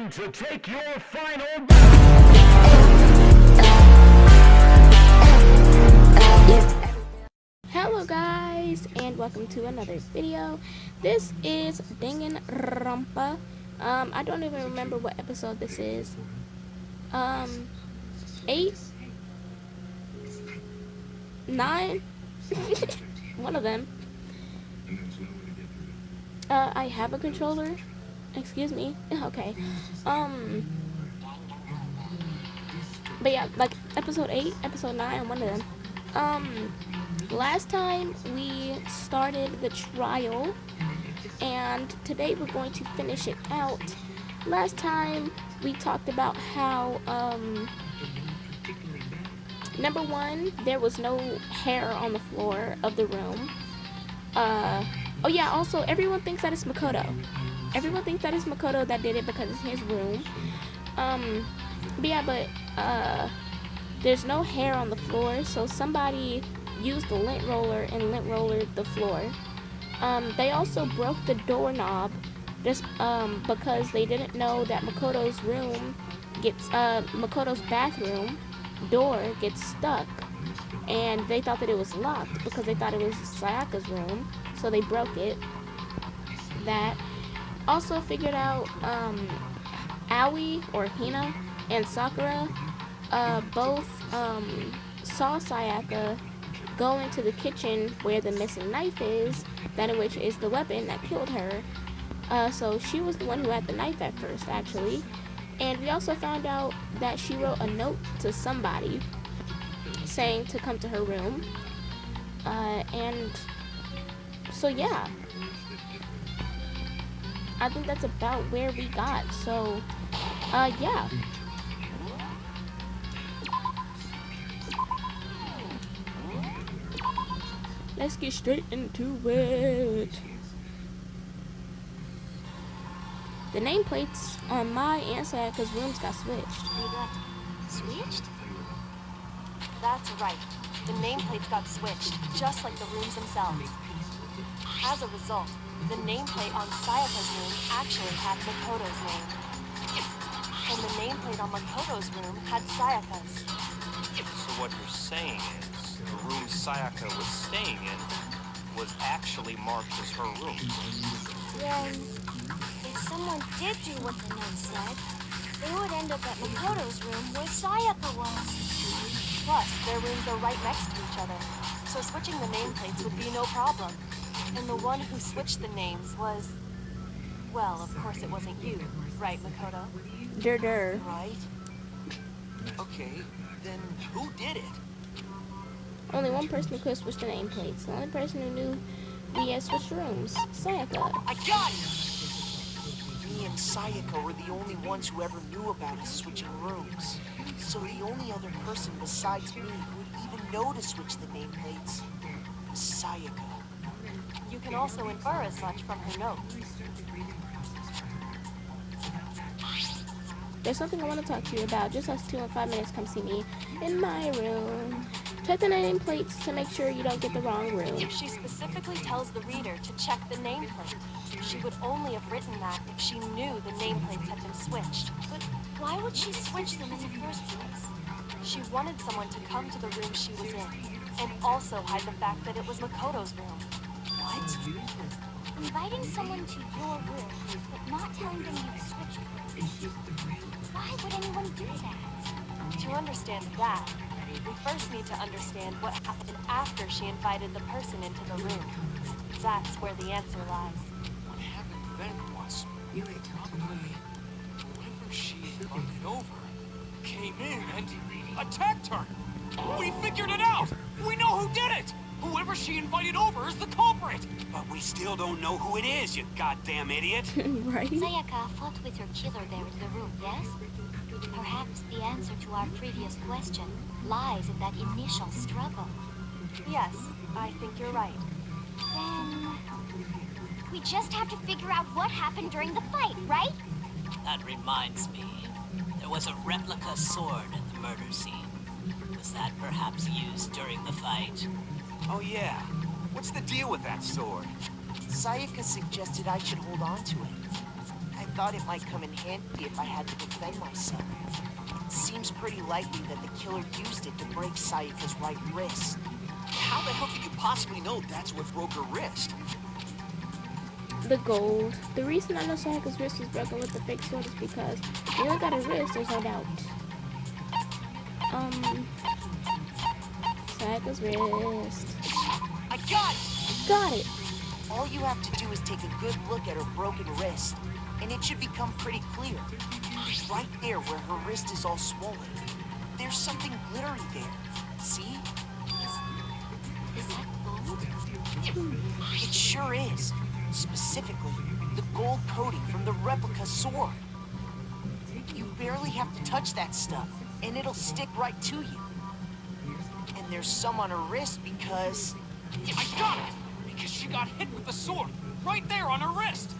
time to take your final. Hello guys, and welcome to another video. This is danganronpa. I don't even remember what episode this is. 8, 9, one of them. I have a controller. Excuse me. Okay. But yeah, like episode 8, episode 9, one of them. Last time we started the trial, and today we're going to finish it out. Last time we talked about how, number one, there was no hair on the floor of the room. Oh yeah, also everyone thinks that it's Makoto. Everyone thinks that it's Makoto that did it because it's his room. There's no hair on the floor, so somebody used the lint roller and lint rollered the floor. They also broke the doorknob just because they didn't know that Makoto's bathroom door gets stuck, and they thought that it was locked because they thought it was Sayaka's room, so they broke it. That also figured out Aoi or Hina and Sakura both saw Sayaka go into the kitchen where the missing knife is, that in which is the weapon that killed her. So she was the one who had the knife at first, actually. And we also found out that she wrote a note to somebody saying to come to her room. And so yeah, I think that's about where we got. So yeah. Let's get straight into it. The nameplates on my and Sayaka's rooms got switched. They got switched? That's right. The nameplates got switched, just like the rooms themselves. As a result, the nameplate on Sayaka's room actually had Makoto's name. And the nameplate on Makoto's room had Sayaka's. So what you're saying is, the room Sayaka was staying in was actually marked as her room. Then, if someone did do what the note said, they would end up at Makoto's room where Sayaka was. Plus, their rooms are right next to each other, so switching the nameplates would be no problem. And the one who switched the names was... well, of course it wasn't you, right, Makoto? Durr. Right? Okay, then who did it? Only one person who could switch the nameplates. The only person who knew we had switched rooms. Sayaka. I got it! Me and Sayaka were the only ones who ever knew about us switching rooms. So the only other person besides me who would even know to switch the nameplates was Sayaka. You can also infer as much from her note. There's something I want to talk to you about. Just us 2 in 5 minutes. Come see me in my room. Check the nameplates to make sure you don't get the wrong room. She specifically tells the reader to check the nameplate. She would only have written that if she knew the nameplates had been switched. But why would she switch them in the first place? She wanted someone to come to the room she was in, and also hide the fact that it was Makoto's room. What? Inviting someone to your room, but not telling them you'd switch rooms. Why would anyone do that? To understand that, we first need to understand what happened after she invited the person into the room. That's where the answer lies. What happened then was probably whoever she invited over came in and attacked her. We figured it out! We know who did it! Whoever she invited over is the culprit! But we still don't know who it is, you goddamn idiot! Right? Sayaka fought with her killer there in the room, yes? Perhaps the answer to our previous question lies in that initial struggle. Yes, I think you're right. Then... we just have to figure out what happened during the fight, right? That reminds me. There was a replica sword at the murder scene. Was that perhaps used during the fight? Oh yeah. What's the deal with that sword? Sayaka suggested I should hold on to it. I thought it might come in handy if I had to defend myself. It seems pretty likely that the killer used it to break Sayaka's right wrist. How the hell could you possibly know that's what broke her wrist? The gold. The reason I know Sayaka's wrist was broken with the fake sword is because you only got a wrist, there's no doubt. Sayaka's wrist. I got it! Got it! All you have to do is take a good look at her broken wrist, and it should become pretty clear. Right there where her wrist is all swollen, there's something glittery there. See? Is that gold? It sure is. Specifically, the gold coating from the replica sword. You barely have to touch that stuff, and it'll stick right to you. And there's some on her wrist because... I got it! Because she got hit with the sword, right there on her wrist!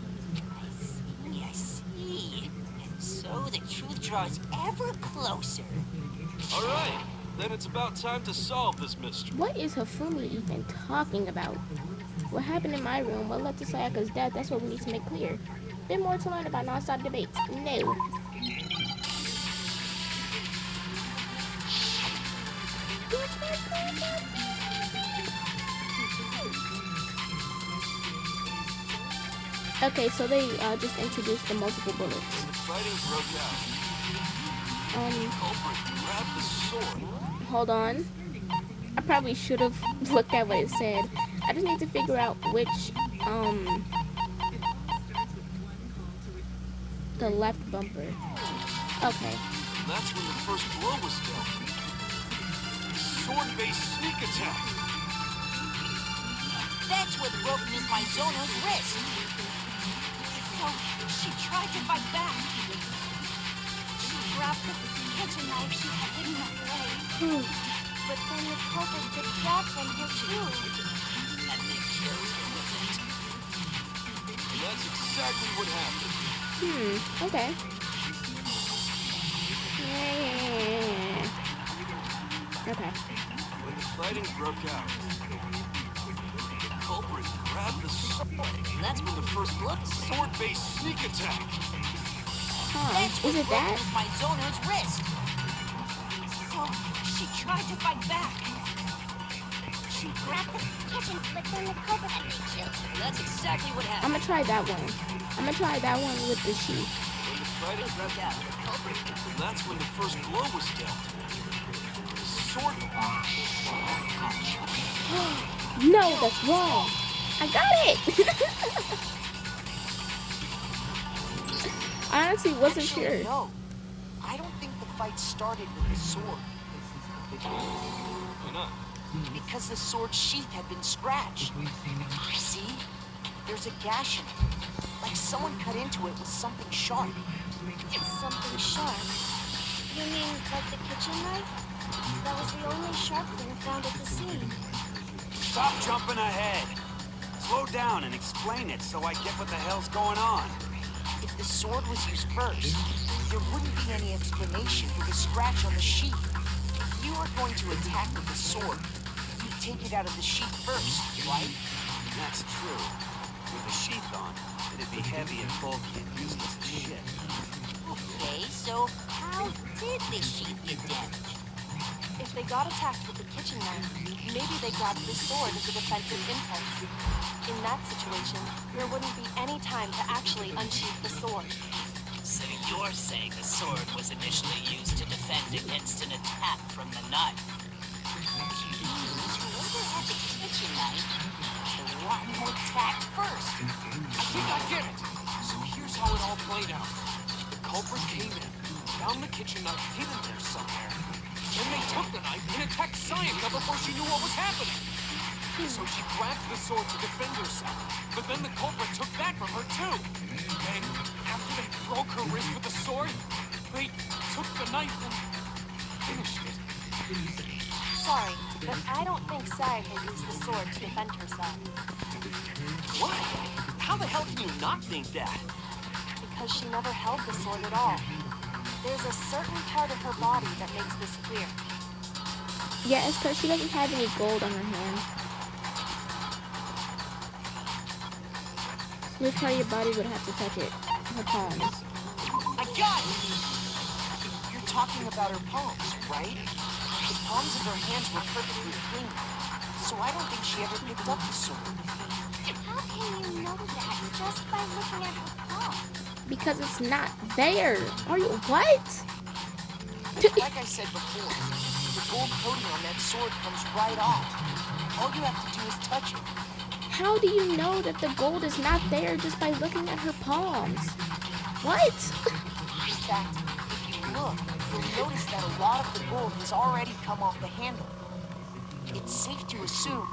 I see. And so the truth draws ever closer. All right, then it's about time to solve this mystery. What is Hifumi even talking about? What happened in my room? What led to Sayaka's death? That's what we need to make clear. Been more to learn about non-stop debates. No. Okay, so they just introduced the multiple bullets. When the fighting broke out, the culprit grabbed the sword. Hold on. I probably should have looked at what it said. I just need to figure out which, the left bumper. Okay. That's when the first blow was dealt. Sword-based sneak attack. That's what broke Miss Maizono's wrist. So she tried to fight back. She grabbed the kitchen knife she had hidden away. But then the culprit took that from her too. And they killed her with it. And that's exactly what happened. Okay. Okay. When the fighting broke out, the culprit grabbed the sword. And that's when the first sword-based sneak attack. That's what Is it broke that? Miss Maizono's wrist. So she tried to fight back. She grabbed the kitchen, but then the culprit had been killed. That's exactly what I'm happened. gonna try that one. I'm gonna try that one with the sheep. When the fighting broke out, the culprit. And that's when the first blow was dealt. Sword. No, that's wrong. I got it. I honestly wasn't Actually, sure. no. I don't think the fight started with the sword. Why not? Because the sword sheath had been scratched. See? There's a gash in it. Like someone cut into it with something sharp. Something sharp. You mean like the kitchen knife? That was the only sharp thing found at the scene. Stop jumping ahead. Slow down and explain it so I get what the hell's going on. If the sword was used first, there wouldn't be any explanation for the scratch on the sheath. If you were going to attack with the sword, you'd take it out of the sheath first, right? That's true. With the sheath on, it'd be heavy and bulky and useless as shit. Okay, so how did the sheath get damaged? If they got attacked with the kitchen knife, maybe they grabbed the sword as a defensive impulse. In that situation, there wouldn't be any time to actually unsheath the sword. So you're saying the sword was initially used to defend against an attack from the knife? Whoever had the kitchen knife was the one who attacked first. I think I get it. So here's how it all played out. The culprit came in, found the kitchen knife hidden there somewhere. Then they took the knife and attacked Sayaka before she knew what was happening. So she grabbed the sword to defend herself, but then the culprit took that from her too. And after they broke her wrist with the sword, they took the knife and finished it. Sorry, but I don't think Sayaka used the sword to defend herself. What? How the hell can you not think that? Because she never held the sword at all. There's a certain part of her body that makes this clear. Yeah, it's because she doesn't have any gold on her hand. Which part of your body would have to touch it? her palms. I got it! You're talking about her palms, right? The palms of her hands were perfectly clean, so I don't think she ever picked up the sword. How can you know that just by looking at her palms? Because it's not there. Are you what? Like I said before, the gold coating on that sword comes right off. All you have to do is touch it. How do you know that the gold is not there just by looking at her palms? What? In fact, if you look, you'll notice that a lot of the gold has already come off the handle. It's safe to assume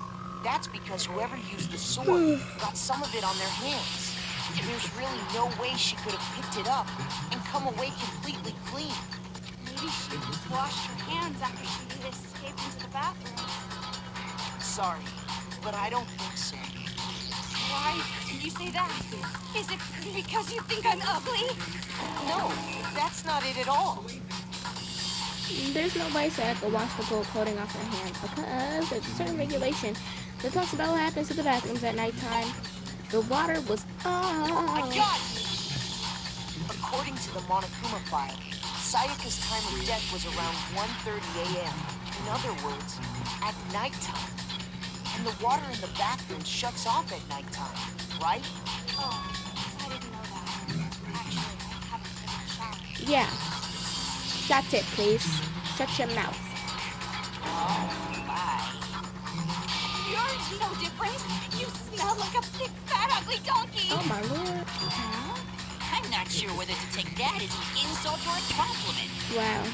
that's because whoever used the sword got some of it on their hands. There's really no way she could have picked it up and come away completely clean. Maybe she washed her hands after she escaped into the bathroom. Sorry, but I don't think so. Why did you say that? Is it because you think I'm ugly? No, that's not it at all. There's no way Sayaka could wash the gold coating off her hands because there's a certain regulation that talks about what happens to the bathrooms at nighttime. The water was I got it! According to the Monokuma file, Sayaka's time of death was around 1:30 a.m. In other words, at nighttime. And the water in the bathroom shuts off at nighttime, right? Oh, I didn't know that. Actually, I haven't been in the shower. Yeah. Shut it, please. Shut your mouth. Oh, my. You're no different. You smell like a big, fat, ugly donkey. Oh my lord. I'm not sure whether to take that as an insult or a compliment. Wow.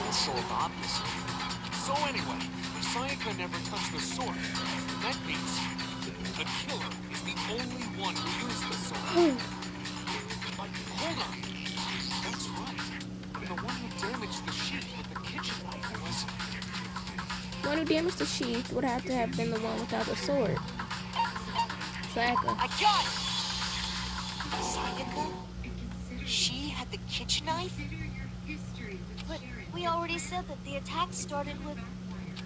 Insult, obviously. So anyway, if Sayaka never touched the sword, that means the killer is the only one who used the sword. But hold on. That's right. The one who damaged the sheath with the kitchen knife was... One who damaged the sheath would have to have been the one without the sword. Sayaka. I got it! Sayaka? She had the kitchen knife? But we already said that the attack started with...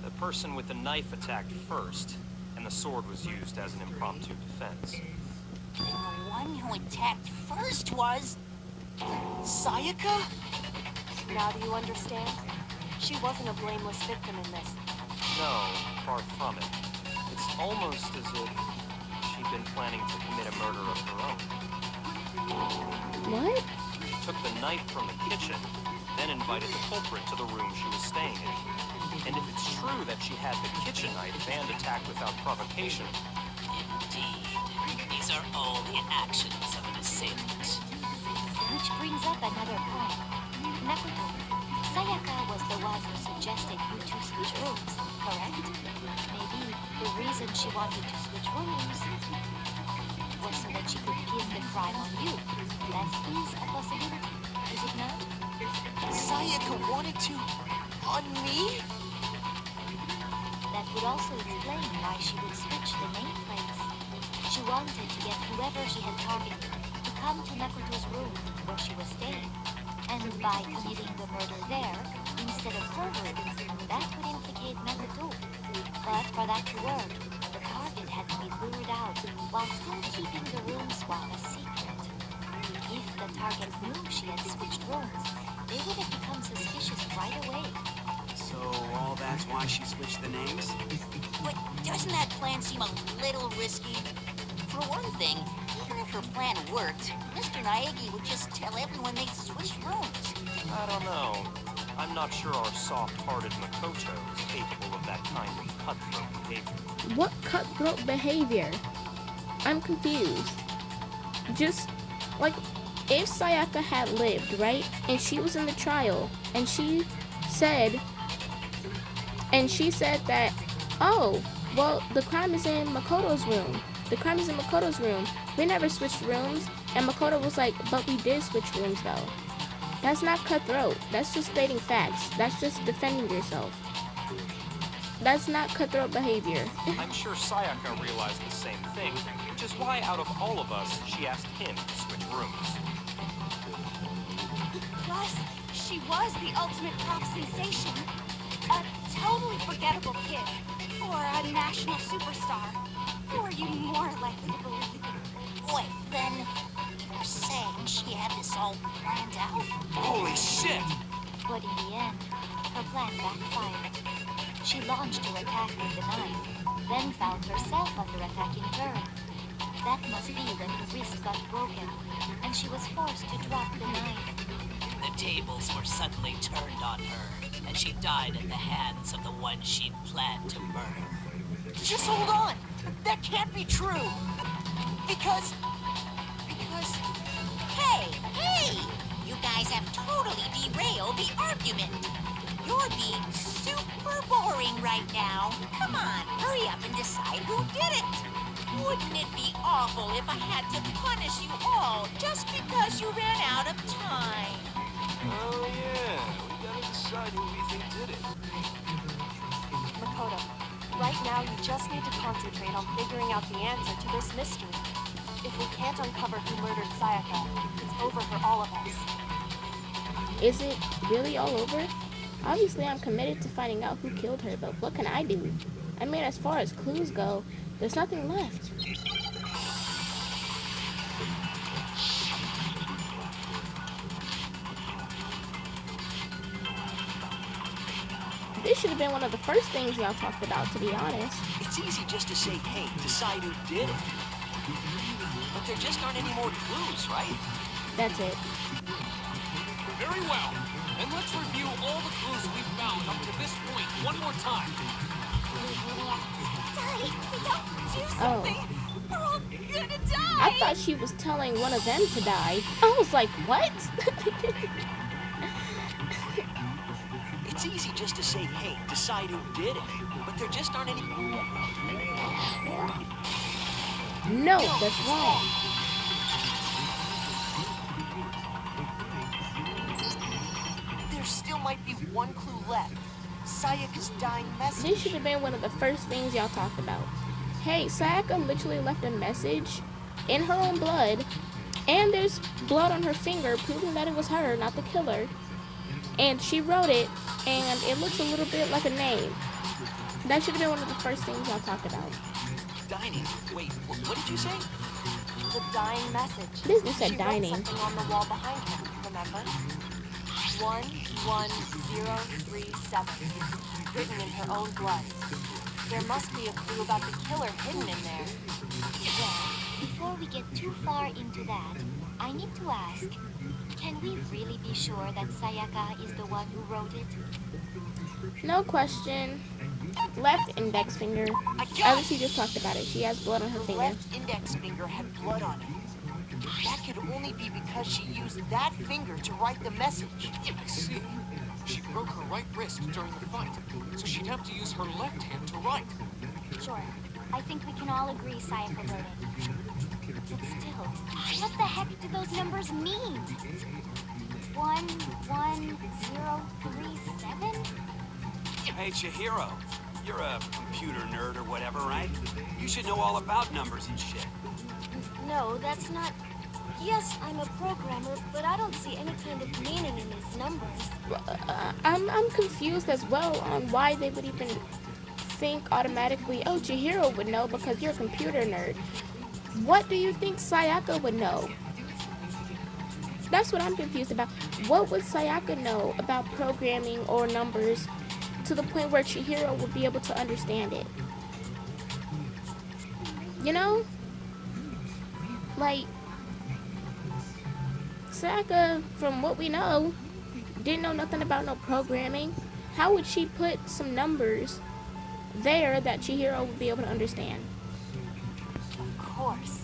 The person with the knife attacked first, and the sword was used as an impromptu defense. And the one who attacked first was... Sayaka? Now do you understand? She wasn't a blameless victim in this. No, far from it. It's almost as if she'd been planning to commit a murder of her own. What? Took the knife from the kitchen, then invited the culprit to the room she was staying in. And if it's true that she had the kitchen knife and attacked without provocation, Indeed. These are all the actions of an assailant. Which brings up another point. Nakuto, Sayaka was the one who suggested you two switch rooms, correct? Maybe the reason she wanted to switch rooms was so that she could pin the crime on you. That is a possibility, is it not? Sayaka wanted to... on me? That would also explain why she would switch the nameplates. She wanted to get whoever she had targeted to come to Nakuto's room where she was staying. And by committing the murder there, instead of her room, that would implicate Nakuto. But for that to work, the target had to be lured out while still keeping the room swap a secret. If the target knew she had switched rooms, they would have become suspicious right away. So all that's why she switched the names? But doesn't that plan seem a little risky? For one thing, even if her plan worked, Mr. Naegi would just tell everyone they switched rooms. I don't know. I'm not sure our soft-hearted Makoto is capable of that kind of cutthroat behavior. What cutthroat behavior? I'm confused. Just, like, if Sayaka had lived, right? And she was in the trial, and she said that, oh, well, the crime is in Makoto's room. The crime is in Makoto's room. We never switched rooms. And Makoto was like, but we did switch rooms, though. That's not cutthroat. That's just stating facts. That's just defending yourself. That's not cutthroat behavior. I'm sure Sayaka realized the same thing, which is why out of all of us, she asked him to switch rooms. Plus, she was the ultimate pop sensation. A totally forgettable kid. Or a national superstar. Who are you more likely to believe? Wait, then you're saying she had planned out. Holy shit! But in the end, her plan backfired. She launched her attack with the knife, then found herself under attack in turn. That must be when her wrist got broken, and she was forced to drop the knife. The tables were suddenly turned on her, and she died at the hands of the one she'd planned to murder. Just hold on! That can't be true! Because... Hey! You guys have totally derailed the argument. You're being super boring right now. Come on, hurry up and decide who did it. Wouldn't it be awful if I had to punish you all just because you ran out of time? Oh yeah, we gotta decide who we think did it. Makoto, right now you just need to concentrate on figuring out the answer to this mystery. If we can't uncover who murdered Sayaka, it's over for all of us. Is it really all over? Obviously, I'm committed to finding out who killed her, but what can I do? I mean, as far as clues go, there's nothing left. This should have been one of the first things y'all talked about, to be honest. It's easy just to say, hey, decide who did it. But there just aren't any more clues, right? That's it. Very well. And let's review all the clues we've found up to this point one more time. Sorry, we don't do Oh. something. We're all gonna die. I thought she was telling one of them to die. I was like, what? It's easy just to say, hey, decide who did it. But there just aren't any... No, that's wrong. There still might be one clue left. Sayaka's dying message. This should have been one of the first things y'all talked about. Hey, Sayaka literally left a message in her own blood, and there's blood on her finger proving that it was her, not the killer. And she wrote it, and it looks a little bit like a name. That should have been one of the first things y'all talked about. Dining. Wait, what did you say? The dying message. This just said She wrote dining. something on the wall behind her, remember? 11037. Written in her own blood. There must be a clue about the killer hidden in there. Well, before we get too far into that, I need to ask, can we really be sure that Sayaka is the one who wrote it? No question. Left index finger. At least she just talked about it. She has blood on her The finger. left index finger had blood on it. That could only be because she used that finger to write the message. I see. She broke her right wrist during the fight, so she'd have to use her left hand to write. Sure. I think we can all agree Sayaka wrote it. But still, what the heck do those numbers mean? 11037? Hey, Chihiro, you're a computer nerd or whatever, right? You should know all about numbers and shit. No, that's not... Yes, I'm a programmer, but I don't see any kind of meaning in these numbers. I'm confused as well on why they would even think automatically, oh, Chihiro would know because you're a computer nerd. What do you think Sayaka would know? That's what I'm confused about. What would Sayaka know about programming or numbers to the point where Chihiro would be able to understand it? You know? Like, Sayaka, from what we know, didn't know nothing about no programming. How would she put some numbers there that Chihiro would be able to understand? Of course.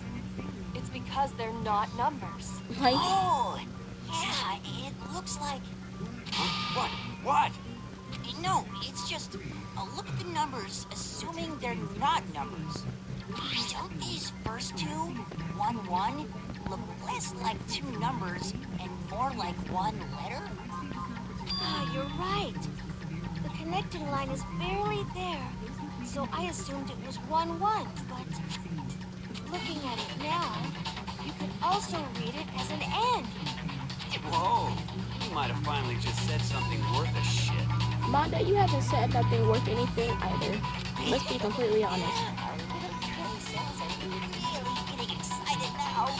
It's because they're not numbers. Like, Oh, yeah, it looks like... What? What? No, it's just a look at the numbers, assuming they're not numbers. Don't these first two, 1-1, look less like two numbers and more like one letter? Ah, you're right. The connecting line is barely there, so I assumed it was 1-1, but looking at it now, you could also read it as an N. Whoa, you might have finally just said something worth a shit. Monda, you haven't said nothing worth anything either. Let's be completely honest. Our little brain cells are really getting excited now.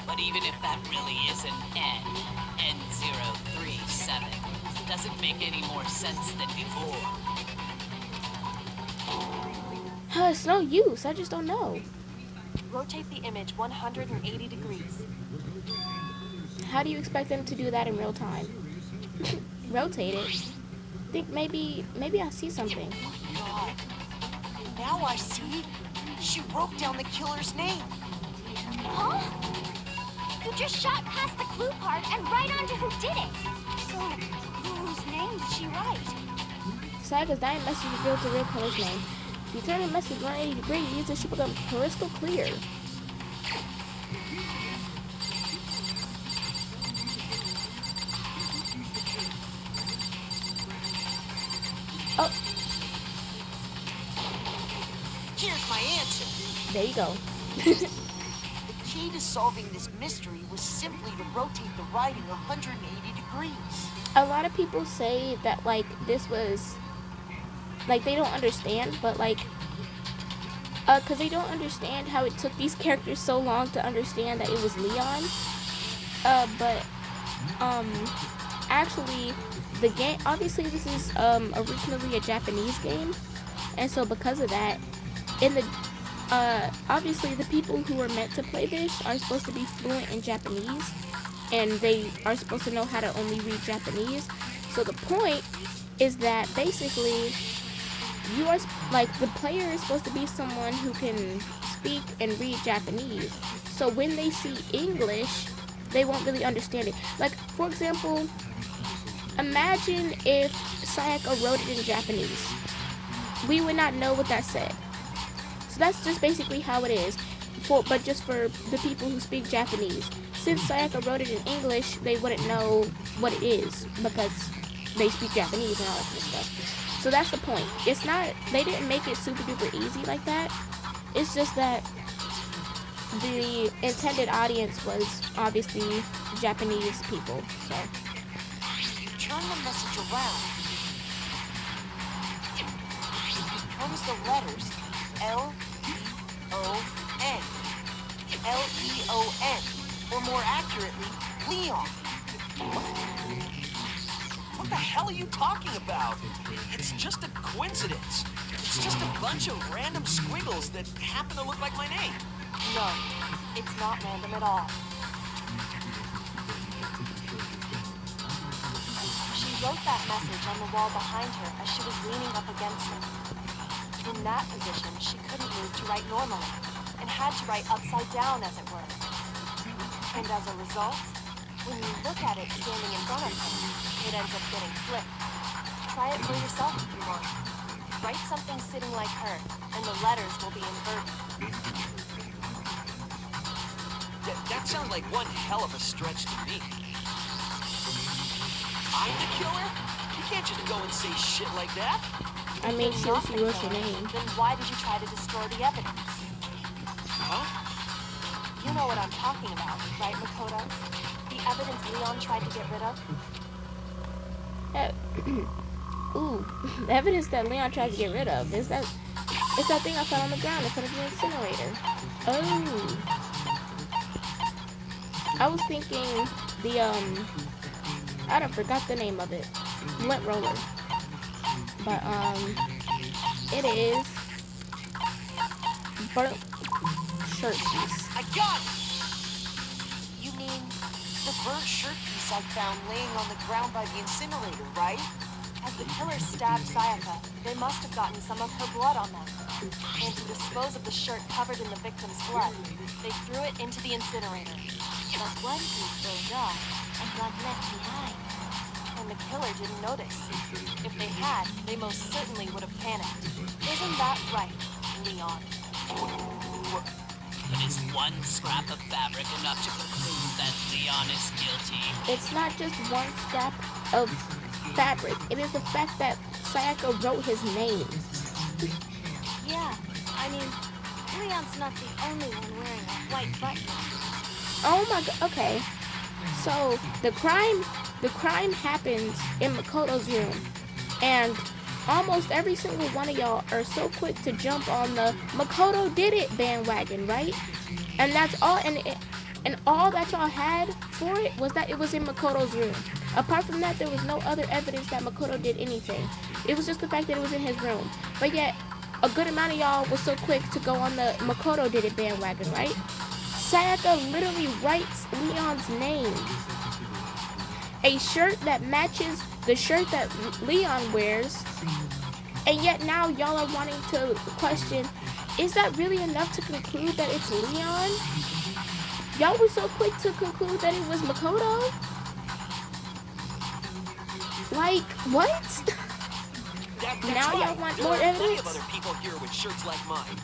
But even if that really is an N, doesn't make any more sense than before. It's no use. I just don't know. Rotate the image 180 degrees. How do you expect them to do that in real time? Rotate it. Think maybe I see something. God. Now I see. She wrote down the killer's name. Huh? You just shot past the clue part and right onto who did it. So, whose name did she write? Saga's dying message revealed the real killer's name. If you turn the message 180 degrees, it should become crystal clear. Oh, Here's my answer. there you go. The key to solving this mystery was simply to rotate the writing 180 degrees. A lot of people say that, like, this was, like, they don't understand, but, like, because they don't understand how it took these characters so long to understand that it was Leon. Actually, the game, obviously this is, originally a Japanese game, and so because of that, in the, obviously the people who are meant to play this are supposed to be fluent in Japanese, and they are supposed to know how to only read Japanese. So the point is that basically you are, like, the player is supposed to be someone who can speak and read Japanese. So when they see English, they won't really understand it. Like, for example, imagine if Sayaka wrote it in Japanese. We would not know what that said. So that's just basically how it is, but just for the people who speak Japanese. Since Sayaka wrote it in English, they wouldn't know what it is because they speak Japanese and all that kind of stuff. So that's the point. It's not, they didn't make it super duper easy like that. It's just that the intended audience was obviously Japanese people. So You turn the message around. It becomes the letters L-E-O-N. L-E-O-N. Or more accurately, Leon. What the hell are you talking about? It's just a coincidence. It's just a bunch of random squiggles that happen to look like my name. No, it's not random at all. She wrote that message on the wall behind her as she was leaning up against it. In that position, she couldn't move to write normally, and had to write upside down, as it were. And as a result, when you look at it standing in front of her, it ends up getting flipped. Try it for yourself if you want. Write something sitting like her, and the letters will be inverted. That sounds like one hell of a stretch to me. I'm the killer? You can't just go and say shit like that. I made sure she wrote your name. Then why did you try to destroy the evidence? Huh? You know what I'm talking about, right, Makoto? The evidence Leon tried to get rid of? Ooh, the evidence that Leon tried to get rid of is that thing I found on the ground in front of the incinerator. Oh, I was thinking the I don't forgot the name of it, lint roller, but it is burnt shirt piece. I got it! You mean the burnt shirt piece I found laying on the ground by the incinerator, right? As the killer stabbed Sayaka, they must have gotten some of her blood on them. And to dispose of the shirt covered in the victim's blood, they threw it into the incinerator. But one piece burned off and got left behind. And the killer didn't notice. If they had, they most certainly would have panicked. Isn't that right, Leon? But is one scrap of fabric enough to conclude that Leon is guilty? It's not just one scrap of fabric. It is the fact that Sayaka wrote his name. Yeah, I mean, Leon's not the only one wearing a white button. Oh my god. Okay. So the crime happens in Makoto's room, and almost every single one of y'all are so quick to jump on the Makoto did it bandwagon, right? And that's all. And all that y'all had for it was that it was in Makoto's room. Apart from that, there was no other evidence that Makoto did anything. It was just the fact that it was in his room. But yet, a good amount of y'all was so quick to go on the Makoto did it bandwagon, right? Sayaka literally writes Leon's name. A shirt that matches the shirt that Leon wears. And yet now y'all are wanting to question, is that really enough to conclude that it's Leon? Y'all were so quick to conclude that it was Makoto? Like, what? That's Now right. y'all want There more are plenty evidence? of other people here with shirts like mine.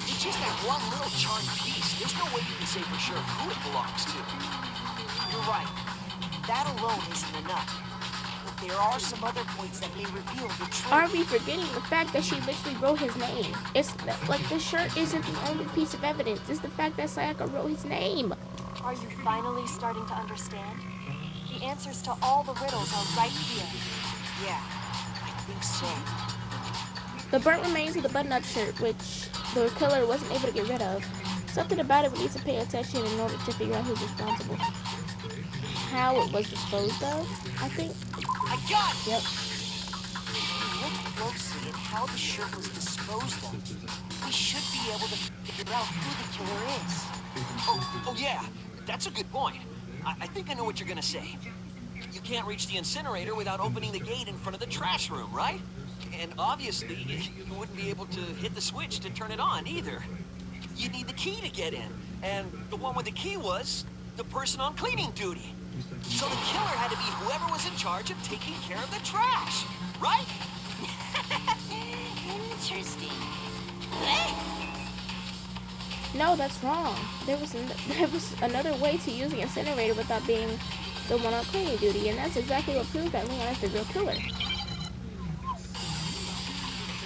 It's just that one little charmed piece. There's no way you can say for sure who it belongs to. You're right. That alone isn't enough. But there are some other points that may reveal the truth. Are we forgetting the fact that she literally wrote his name? It's like the shirt isn't the only piece of evidence. It's the fact that Sayaka wrote his name. Are you finally starting to understand? The answers to all the riddles are right here. Yeah, I think so. The burnt remains of the button-up shirt, which the killer wasn't able to get rid of. Something about it we need to pay attention in order to figure out who's responsible. How it was disposed of, I think. I got it! Yep. If we look closely at how the shirt was disposed of, we should be able to figure out who the killer is. Oh yeah, that's a good point. I think I know what you're gonna say. You can't reach the incinerator without opening the gate in front of the trash room, right? And obviously, you wouldn't be able to hit the switch to turn it on either. You need the key to get in, and the one with the key was the person on cleaning duty. So the killer had to be whoever was in charge of taking care of the trash, right? Interesting. No, that's wrong. There was another way to use the incinerator without being the one on cleaning duty, and that's exactly what proves that Leon is the real killer.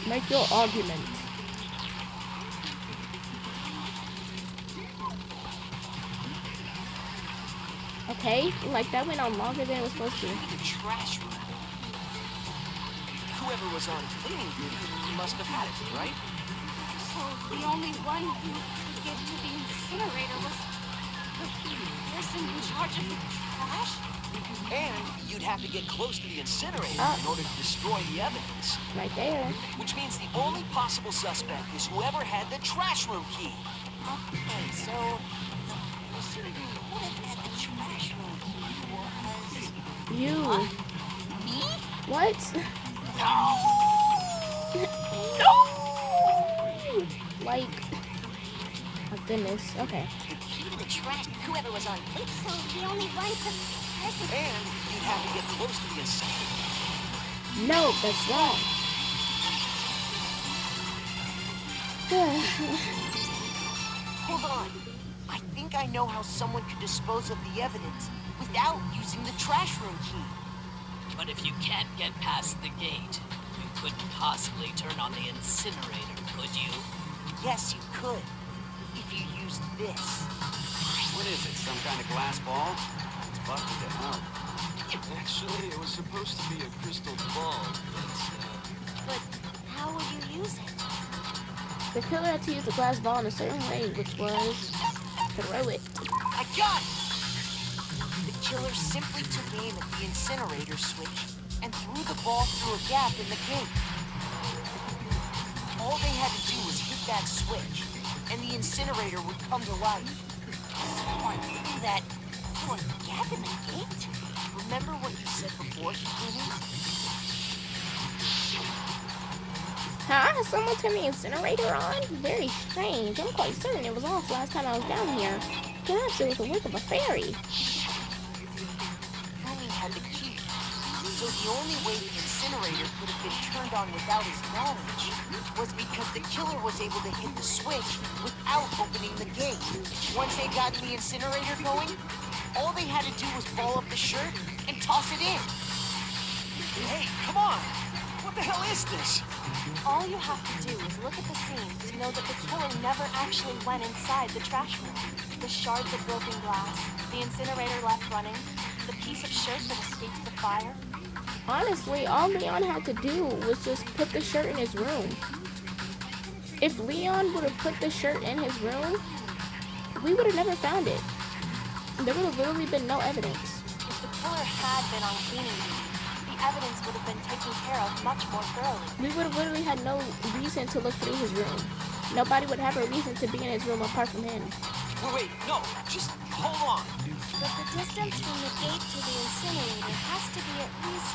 Make your argument. Okay, like that went on longer than it was supposed to. The trash room. Whoever was on cleaning duty must have had it, right? So the only one who could get to the incinerator was the person in charge of the trash? And you'd have to get close to the incinerator in order to destroy the evidence. Right there. Which means the only possible suspect is whoever had the trash room key. Okay, so what if that the trash room was You. me? What? No! Like, my goodness. Okay. The key to the trash, whoever was on click, so the only right to press it. And you'd have to get close to the incinerator. No, that's wrong. Hold on. I think I know how someone could dispose of the evidence without using the trash room key. But if you can't get past the gate, you couldn't possibly turn on the incinerator, could you? Yes, you could. If you used this. What is it, some kind of glass ball? It's busted to hell. Actually, it was supposed to be a crystal ball, But how would you use it? The killer had to use the glass ball in a certain way, which was throw it. I got it! The killer simply took aim at the incinerator switch and threw the ball through a gap in the gate. All they had to do was hit that switch, and the incinerator would come to life. Someone threw that through a gap in the gate? Remember what you said before, Kikuni? Huh? Someone turned the incinerator on? Very strange. I'm quite certain it was off last time I was down here. Perhaps it was the work of a fairy. Fumi had the key, so the only way the incinerator could have been turned on without his knowledge was because the killer was able to hit the switch without opening the gate. Once they got the incinerator going, all they had to do was ball up the shirt and toss it in. Hey, come on! What the hell is this? All you have to do is look at the scene to know that the killer never actually went inside the trash room. The shards of broken glass, the incinerator left running, the piece of shirt that escaped the fire. Honestly, all Leon had to do was just put the shirt in his room. If Leon would have put the shirt in his room, we would have never found it. There would have literally been no evidence. If If the killer had been on cleaning duty, the evidence would have been taken care of much more thoroughly. We would have literally had no reason to look through his room. Nobody would have a reason to be in his room apart from him. Wait, no, just hold on. But the distance from the gate to the incinerator has to be at least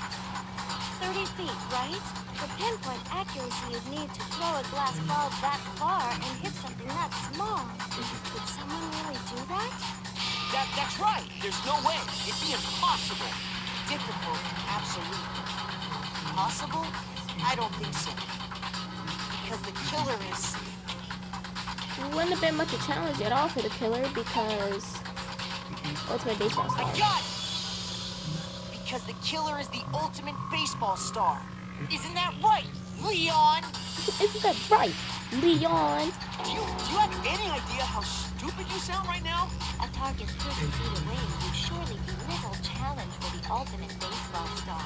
30 feet, right? The pinpoint accuracy you'd need to throw a glass ball that far and hit something that small. Could someone really do that? That's right. There's no way. It'd be impossible. Difficult, absolutely. Possible? I don't think so. Because the killer is... It wouldn't have been much a challenge at all for the killer because ultimate baseball star. I got it! Because the killer is the ultimate baseball star. Isn't that right, Leon? Isn't that right, Leon? Do you have any idea how stupid you sound right now? A target 30 feet away would surely be little challenge for the ultimate baseball star.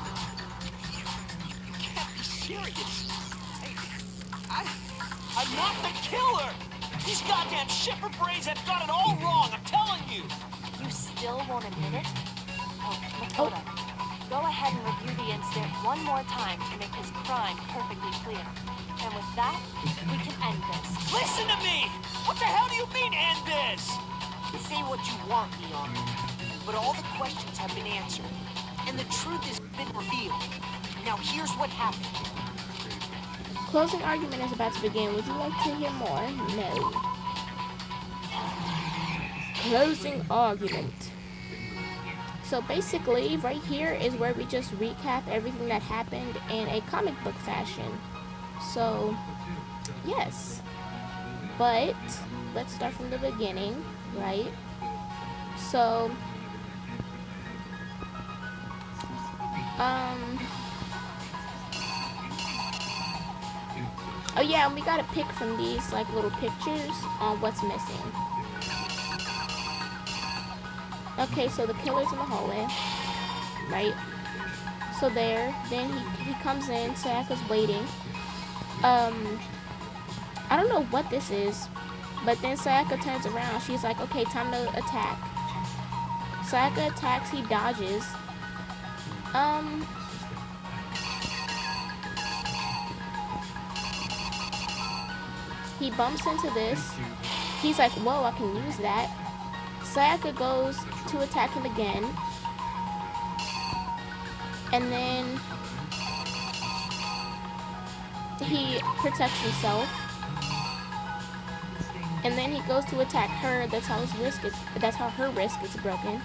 You can't be serious. I'm not the killer. These goddamn shepherd brains have got it all wrong, I'm telling you. You still won't admit it? Oh, Makoto, go ahead and review the incident one more time to make his crime perfectly clear. And with that, we can end this. Listen to me! What the hell do you mean, end this? Say what you want, Leon. But all the questions have been answered. And the truth has been revealed. Now here's what happened. Closing argument is about to begin. Would you like to hear more? No. Closing argument. So basically, right here is where we just recap everything that happened in a comic book fashion. So, yes. But, let's start from the beginning, right? So, oh yeah, and we gotta pick from these, like, little pictures on what's missing. Okay, so the killer's in the hallway, right? So there, then he comes in, Sayaka's waiting. I don't know what this is, but then Sayaka turns around. She's like, okay, time to attack. Sayaka attacks, he dodges. He bumps into this. He's like, whoa, I can use that. Sayaka goes to attack him again. And then he protects himself. And then he goes to attack her. That's how his wrist gets, that's how her wrist gets broken.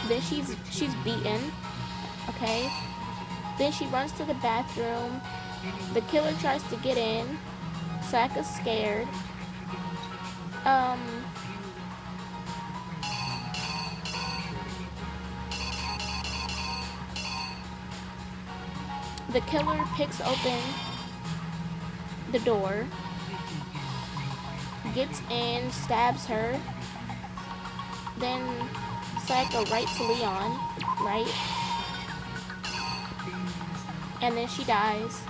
Then she's beaten. Okay. Then she runs to the bathroom. The killer tries to get in. Sayaka's scared. The killer picks open the door, gets in, stabs her. Then Sayaka writes Leon, right? And then she dies.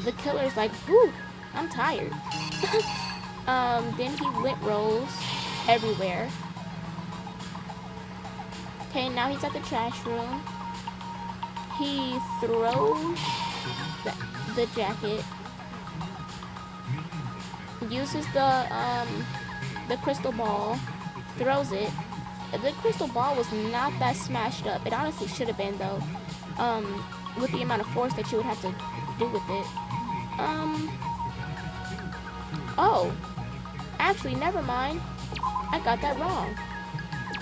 The killer's like, whew, I'm tired. Then he lint rolls everywhere. Okay, now he's at the trash room. He throws the jacket. Uses the crystal ball. Throws it. The crystal ball was not that smashed up. It honestly should have been, though. With the amount of force that you would have to do with it. Oh. Actually, never mind. I got that wrong.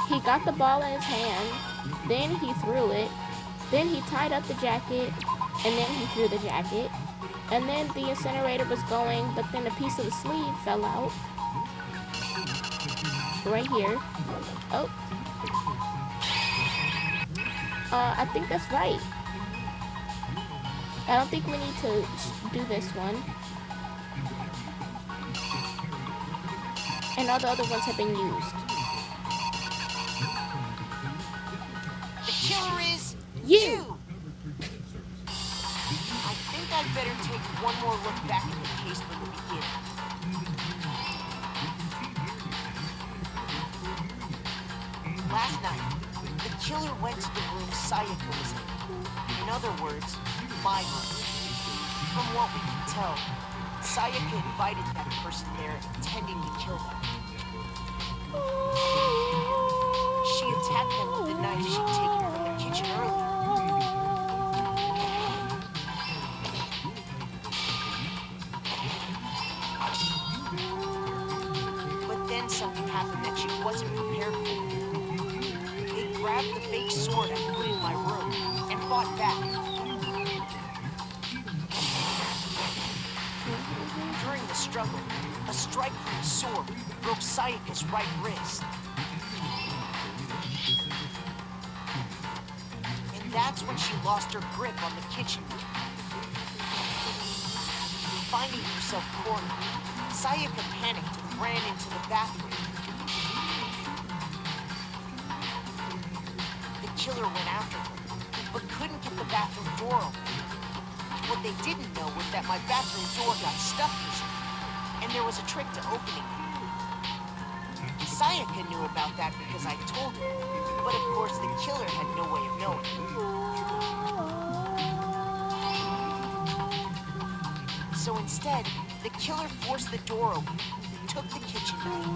He got the ball in his hand. Then he threw it. Then he tied up the jacket. And then he threw the jacket. And then the incinerator was going, but then a piece of the sleeve fell out. Right here. Oh. I think that's right. I don't think we need to do this one. And all the other ones have been used. The killer is you! I think I I'd better take one more look back at the case from the beginning. Last night, the killer went to the room Sayaka was in. In other words, my room. From what we can tell, Sayaka invited that person there intending to kill them. She attacked them with the knife she'd taken from the kitchen earlier. But then something happened that she wasn't prepared for. They grabbed the fake sword I put in my room and fought back. During the struggle, a strike from the sword broke Sayaka's right wrist. And that's when she lost her grip on the kitchen. Finding herself cornered, Sayaka panicked and ran into the bathroom. The killer went after her, but couldn't get the bathroom door open. What they didn't know was that my bathroom door got stuck easily, and there was a trick to opening it. Sayaka knew about that because I told her, but of course the killer had no way of knowing. So instead, the killer forced the door open, took the kitchen knife,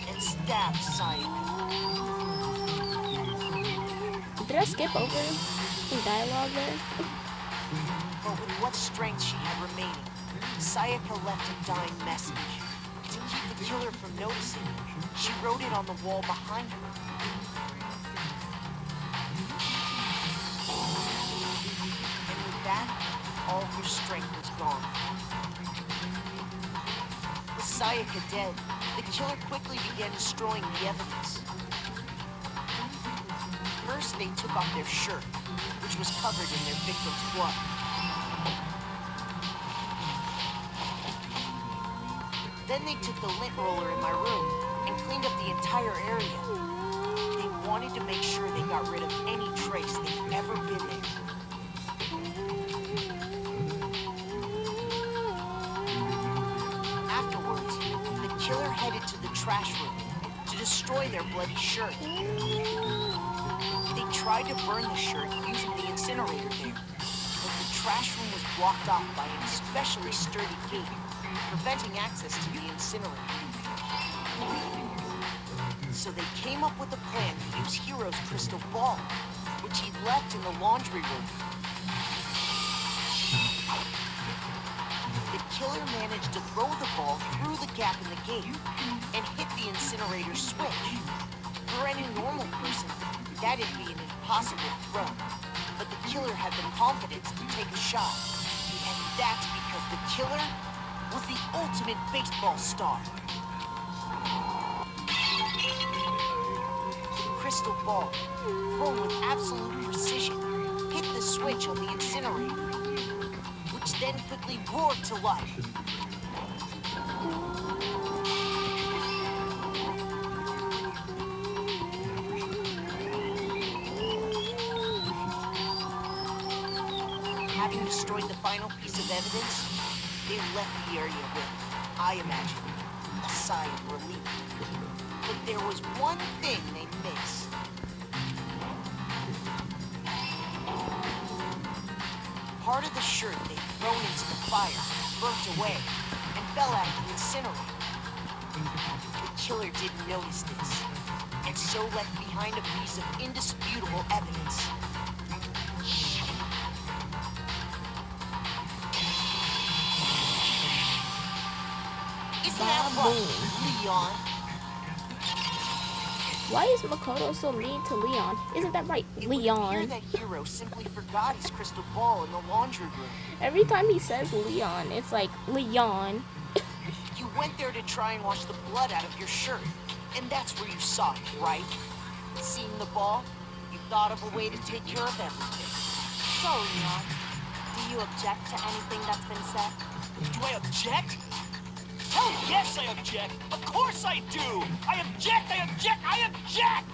and stabbed Sayaka. Did I skip over some dialogue there? But with what strength she had remaining, Sayaka left a dying message. To keep the killer from noticing, she wrote it on the wall behind her. And with that, all her strength was gone. With Sayaka dead, the killer quickly began destroying the evidence. First, they took off their shirt, which was covered in their victim's blood. Then they took the lint roller in my room and cleaned up the entire area. They wanted to make sure they got rid of any trace they'd ever been there. Afterwards, the killer headed to the trash room to destroy their bloody shirt. They tried to burn the shirt using the incinerator there, but the trash room was blocked off by an especially sturdy gate, preventing access to the incinerator. So they came up with a plan to use Hero's crystal ball, which he'd left in the laundry room. The killer managed to throw the ball through the gap in the gate and hit the incinerator switch. For any normal person, that'd be an impossible throw, but the killer had the confidence to take a shot. And that's because the killer was the ultimate baseball star. The crystal ball, thrown with absolute precision, hit the switch on the incinerator, which then quickly roared to life. Having destroyed the final piece of evidence, they left the area with, I imagine, a sigh of relief. But there was one thing they missed. Part of the shirt they'd thrown into the fire burnt away and fell out of the incinerator. The killer didn't notice this, and so left behind a piece of indisputable evidence. Isn't that right, Leon? Why is Makoto so mean to Leon? Isn't that right, It would appear Leon? that Hero simply forgot his crystal ball in the laundry room. Every time he says Leon, it's like Leon. You went there to try and wash the blood out of your shirt, and that's where you saw it, right? Seeing the ball, you thought of a way to take care of everything. So, Leon, do you object to anything that's been said? Do I object? Hell yes, I object! Of course I do! I object! I object! I object!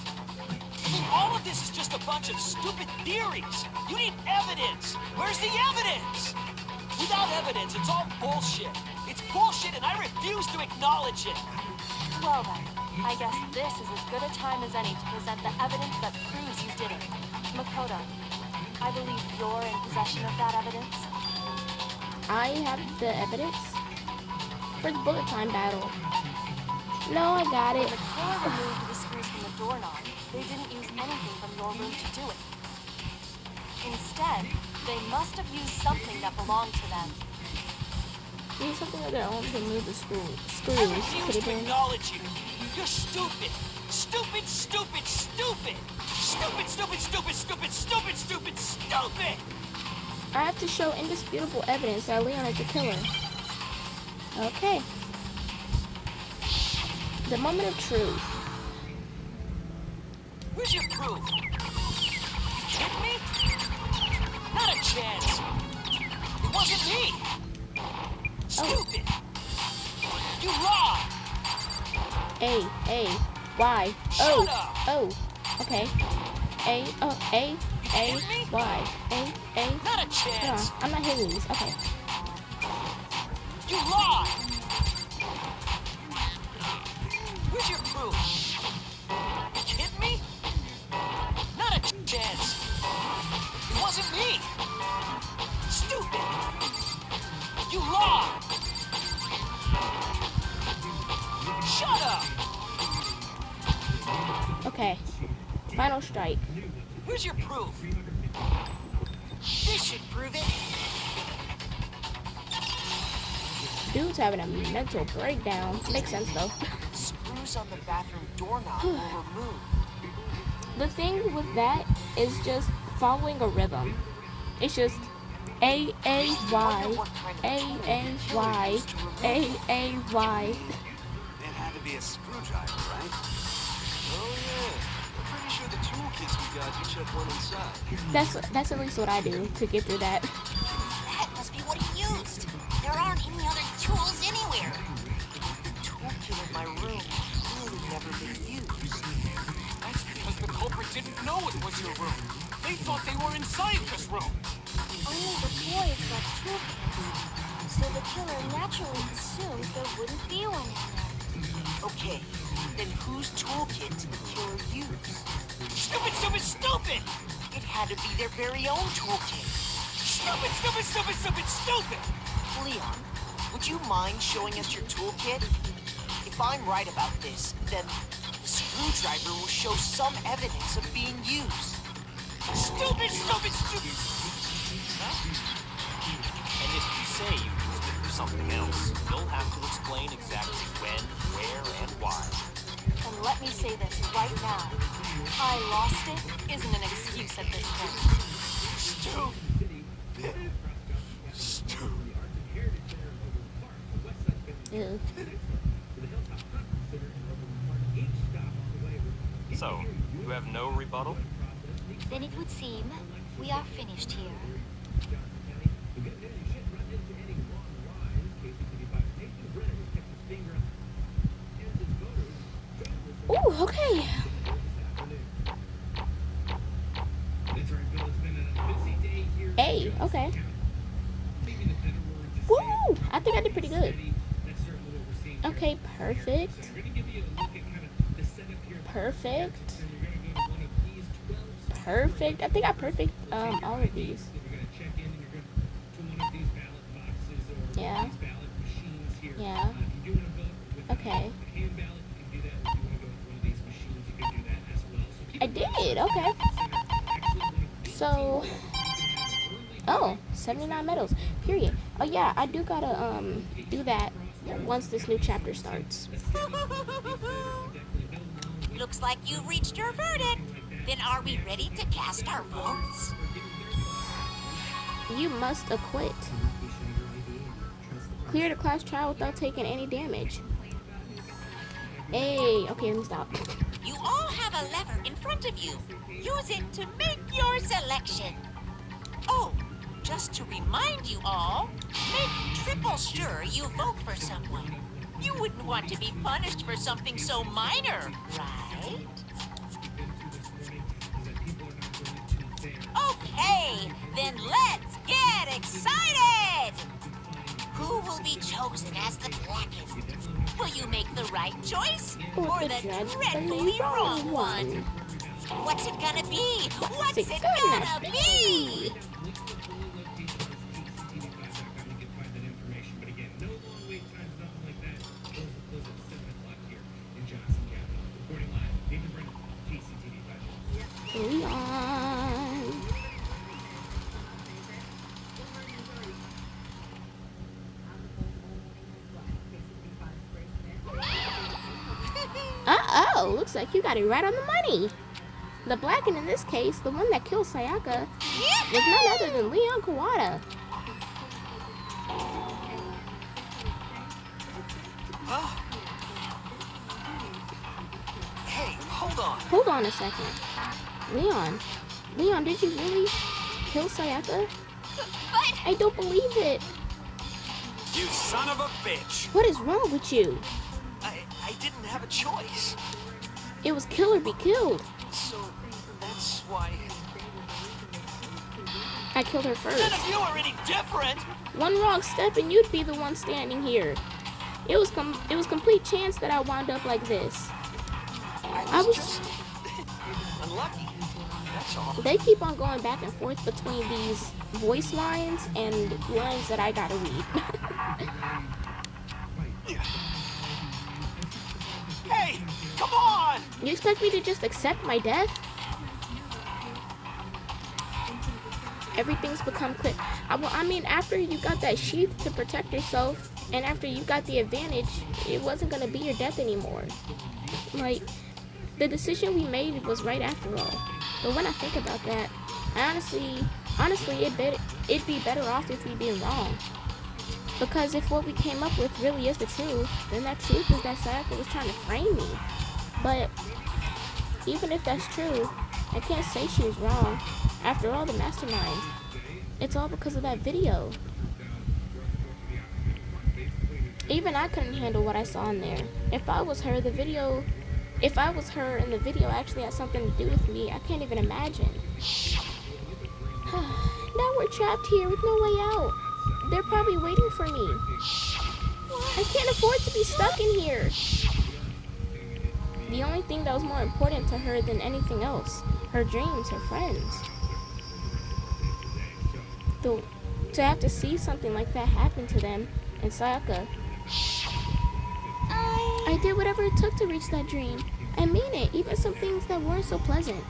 All of this is just a bunch of stupid theories. You need evidence. Where's the evidence? Without evidence, it's all bullshit. It's bullshit, and I refuse to acknowledge it. Well then, I guess this is as good a time as any to present the evidence that proves you did it. Makoto, I believe you're in possession of that evidence. I have the evidence for the bullet time battle. No, I got it. When the killer removed the screws from the doorknob, they didn't use anything from your room to do it. Instead, they must have used something that belonged to them. Use something of their own to move the screws. I Could refuse it to be? acknowledge you. You're stupid. Stupid, stupid, stupid. Stupid, stupid, stupid, stupid, stupid, stupid, stupid. I have to show indisputable evidence that Leon is the killer. Okay. The moment of truth. Where's your proof? You kidding me? Not a chance. It wasn't me. Stupid. You lied. A, Y, Shut O, up. O. Okay. A, Y, A. Not a Hold chance. on, I'm not hitting these. Okay. You lied. Where's your proof? You kidding me? Not a chance. It wasn't me. Stupid. You lied. Shut up. Okay. Final strike. Where's your proof? This should prove it. Dude's having a mental breakdown. Makes sense though. The screws on the bathroom doorknob were removed. The thing with that is just following a rhythm. It's just A, Y, A, Y, Y. It had to be a screwdriver, right? Oh yeah. I'm pretty sure the toolkits we got each have one inside. That's at least what I do to get through that. That must be what he used. There aren't any other tools anywhere. The toolkit in my room really never been used. That's because the culprit didn't know it was your room. They thought they were inside this room. Only the boys got toolkits, so the killer naturally assumed there wouldn't be one in there. Okay, then whose toolkit did the killer use? Stupid, stupid, stupid! It had to be their very own toolkit. Stupid, stupid, stupid, stupid, stupid! Leon, would you mind showing us your toolkit? If I'm right about this, then the screwdriver will show some evidence of being used. Stupid, stupid, stupid! And if you say you used it for something else, you'll have to explain exactly when, where, and why. And let me say this right now. I lost it isn't an excuse at this point. Stupid. Stupid. Ew. So, you have no rebuttal? Then it would seem we are finished here. Ooh, okay. A, okay. Woo! I think I did pretty good. Okay, perfect. Perfect. Perfect. I think I perfect all of these. Yeah. Yeah. Okay. I did, okay. So, oh, 79 medals, period. Oh yeah, I do gotta do that once this new chapter starts. Looks like you've reached your verdict. Then are we ready to cast our votes? You must acquit. Clear the class trial without taking any damage. Hey, okay, let me stop. You all have a lever in front of you. Use it to make your selection. Oh, just to remind you all, make triple sure you vote for someone. You wouldn't want to be punished for something so minor, right? you'll be chosen as the blackened. Will you make the right choice? Or the dreadfully wrong one? What's it gonna be? What's it gonna be? Leon. Uh-oh, looks like you got it right on the money. The Blacken in this case, the one that killed Sayaka, was none other than Leon Kawada. Huh? Hey, hold on. Hold on a second. Leon, did you really kill Sayaka? I don't believe it. You son of a bitch! What is wrong with you? I didn't have a choice. It was kill or be killed. So that's why. I killed her first. None of you are any different. One wrong step and you'd be the one standing here. It was complete chance that I wound up like this. I was just unlucky. That's all. They keep on going back and forth between these voice lines and lines that I gotta read. Hey, come on! You expect me to just accept my death? Everything's become clear. I mean, after you got that sheath to protect yourself, and after you got the advantage, it wasn't gonna be your death anymore. Like, the decision we made was right after all. But when I think about that, I honestly, it'd be better off if we'd been wrong. Because if what we came up with really is the truth, then that truth is that Sayaka was trying to frame me. But even if that's true, I can't say she was wrong. After all, the mastermind. It's all because of that video. Even I couldn't handle what I saw in there. If I was her in the video actually had something to do with me, I can't even imagine. Now we're trapped here with no way out. They're probably waiting for me. I can't afford to be stuck in here. The only thing that was more important to her than anything else, her dreams, her friends. To have to see something like that happen to them, and Sayaka. I did whatever it took to reach that dream. I mean it, even some things that weren't so pleasant.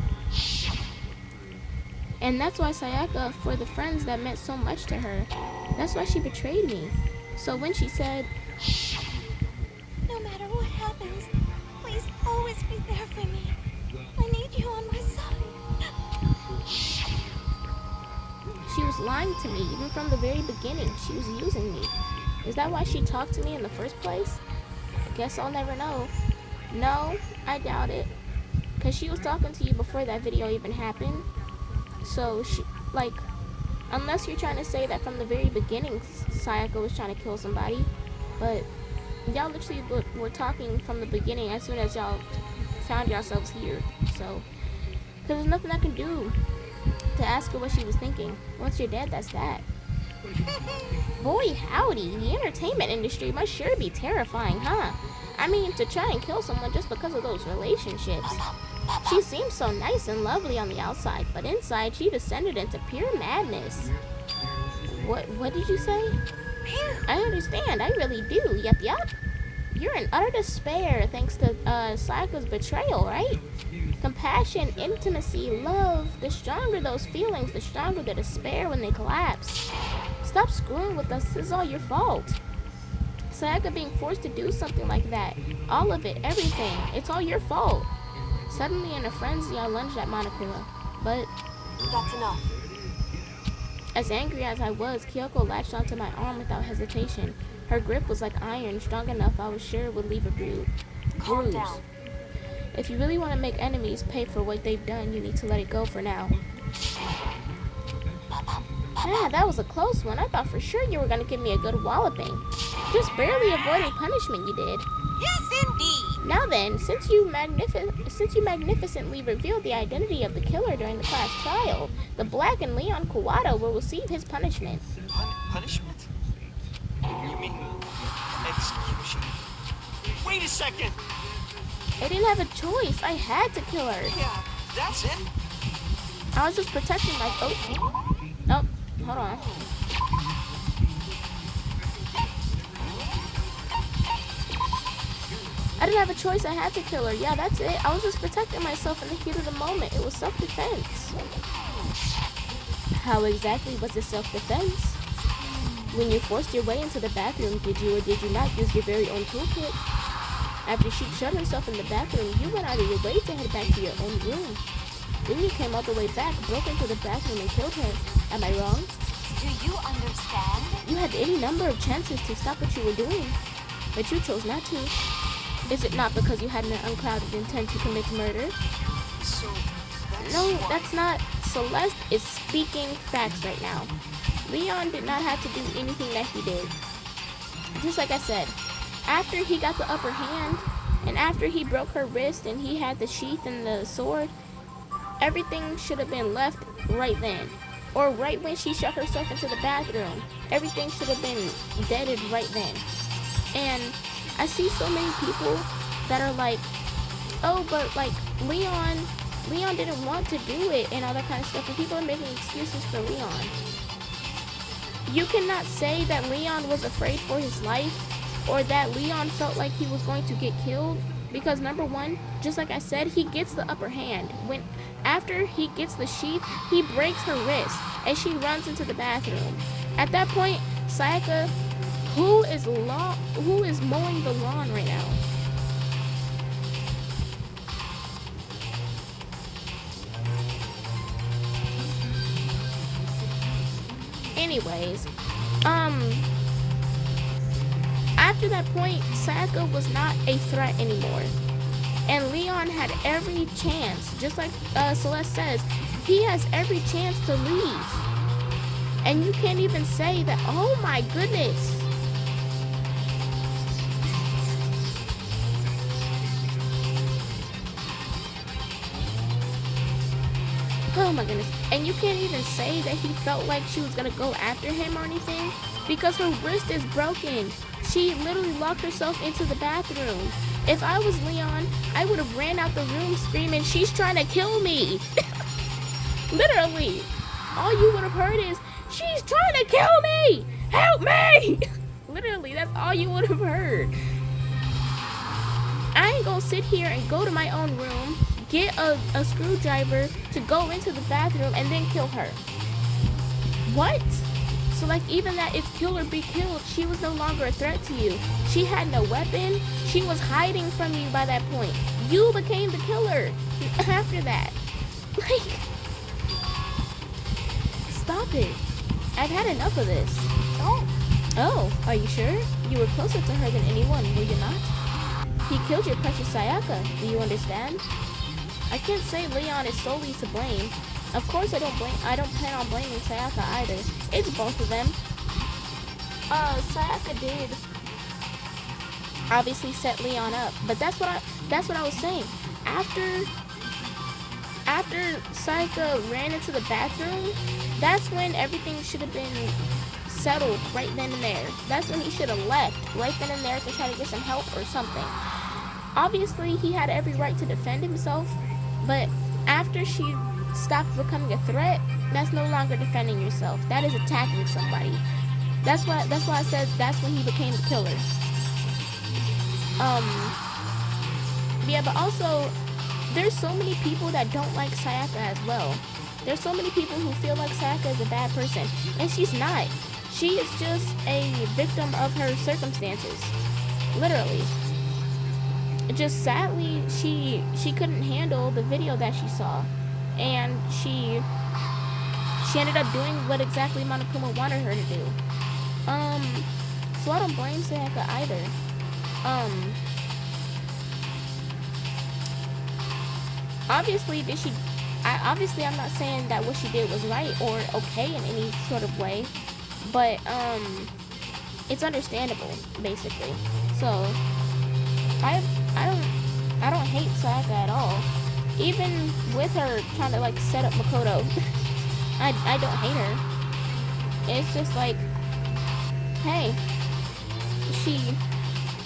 And that's why Sayaka, for the friends that meant so much to her, that's why she betrayed me. So when she said, No matter what happens, please always be there for me. I need you on my side. she was lying to me, even from the very beginning. She was using me. Is that why she talked to me in the first place? I guess I'll never know. No, I doubt it. Because she was talking to you before that video even happened. So, unless you're trying to say that from the very beginning, Sayaka was trying to kill somebody. But y'all literally were talking from the beginning as soon as y'all found yourselves here. So, because there's nothing I can do to ask her what she was thinking. Once you're dead, that's that. Boy, howdy, the entertainment industry must sure be terrifying, huh? I mean, to try and kill someone just because of those relationships. She seems so nice and lovely on the outside, but inside she descended into pure madness. What did you say? I understand, I really do, yup. You're in utter despair thanks to Sayaka's betrayal, right? Compassion, intimacy, love, the stronger those feelings, the stronger the despair when they collapse. Stop screwing with us, this is all your fault. Sayaka being forced to do something like that, all of it, everything, it's all your fault. Suddenly in a frenzy, I lunged at Monokuma, but That's enough. as angry as I was, Kyoko latched onto my arm without hesitation. Her grip was like iron, strong enough I was sure it would leave a bruise. Calm down. If you really want to make enemies pay for what they've done, you need to let it go for now. Ah, that was a close one. I thought for sure you were going to give me a good walloping. Just barely avoiding punishment you did. Yes, indeed. Now then, since you magnificently revealed the identity of the killer during the class trial, the Black and Leon Kawada will receive his punishment. Punishment? You mean execution? Wait a second! I didn't have a choice. I had to kill her. Yeah, that's it. I was just protecting my... Oh, hold on. I didn't have a choice. I had to kill her. Yeah, that's it. I was just protecting myself in the heat of the moment. It was self-defense. How exactly was it self-defense? When you forced your way into the bathroom, did you or did you not use your very own toolkit? After she shut herself in the bathroom, you went out of your way to head back to your own room. Then you came all the way back, broke into the bathroom, and killed her. Am I wrong? Do you understand? You had any number of chances to stop what you were doing, but you chose not to. Is it not because you had an unclouded intent to commit murder? So, No, that's not. Celeste is speaking facts right now. Leon did not have to do anything that he did. Just like I said, after he got the upper hand, and after he broke her wrist and he had the sheath and the sword, everything should have been left right then. Or right when she shut herself into the bathroom. Everything should have been deaded right then. And I see so many people that are like, oh, but like Leon didn't want to do it and all that kind of stuff. And people are making excuses for Leon. You cannot say that Leon was afraid for his life or that Leon felt like he was going to get killed. Because number one, just like I said, he gets the upper hand. After he gets the sheath, he breaks her wrist and she runs into the bathroom. At that point, Sayaka, who is mowing the lawn right now? Anyways, after that point, Sayaka was not a threat anymore. And Leon had every chance, just like Celeste says, he has every chance to leave. And you can't even say that, oh my goodness. Oh my goodness. And you can't even say that he felt like she was gonna go after him or anything, because her wrist is broken. She literally locked herself into the bathroom. If I was Leon, I would have ran out the room screaming, she's trying to kill me. Literally. All you would have heard is, she's trying to kill me! Help me! Literally, that's all you would have heard. I ain't gonna sit here and go to my own room, get a screwdriver to go into the bathroom and then kill her. What? So like even that it's kill or be killed, she was no longer a threat to you. She had no weapon. She was hiding from you by that point. You became the killer after that. Like, stop it. I've had enough of this. Oh, are you sure? You were closer to her than anyone, were you not? He killed your precious Sayaka. Do you understand? I can't say Leon is solely to blame. Of course I don't plan on blaming Sayaka either. It's both of them. Sayaka did obviously set Leon up, but that's what I was saying. After Sayaka ran into the bathroom, that's when everything should have been settled right then and there. That's when he should have left right then and there to try to get some help or something. Obviously, he had every right to defend himself, but after she stopped becoming a threat, that's no longer defending yourself. That is attacking somebody. That's why I said that's when he became the killer. Yeah, but also, there's so many people that don't like Sayaka as well. There's so many people who feel like Sayaka is a bad person, and she's not. She is just a victim of her circumstances. Literally. Just sadly, she couldn't handle the video that she saw. And she ended up doing what exactly Monokuma wanted her to do. So I don't blame Sayaka either. Obviously, obviously I'm not saying that what she did was right or okay in any sort of way, but it's understandable, basically. So I don't hate Sayaka at all. Even with her trying to like set up Makoto, I don't hate her. It's just like, hey,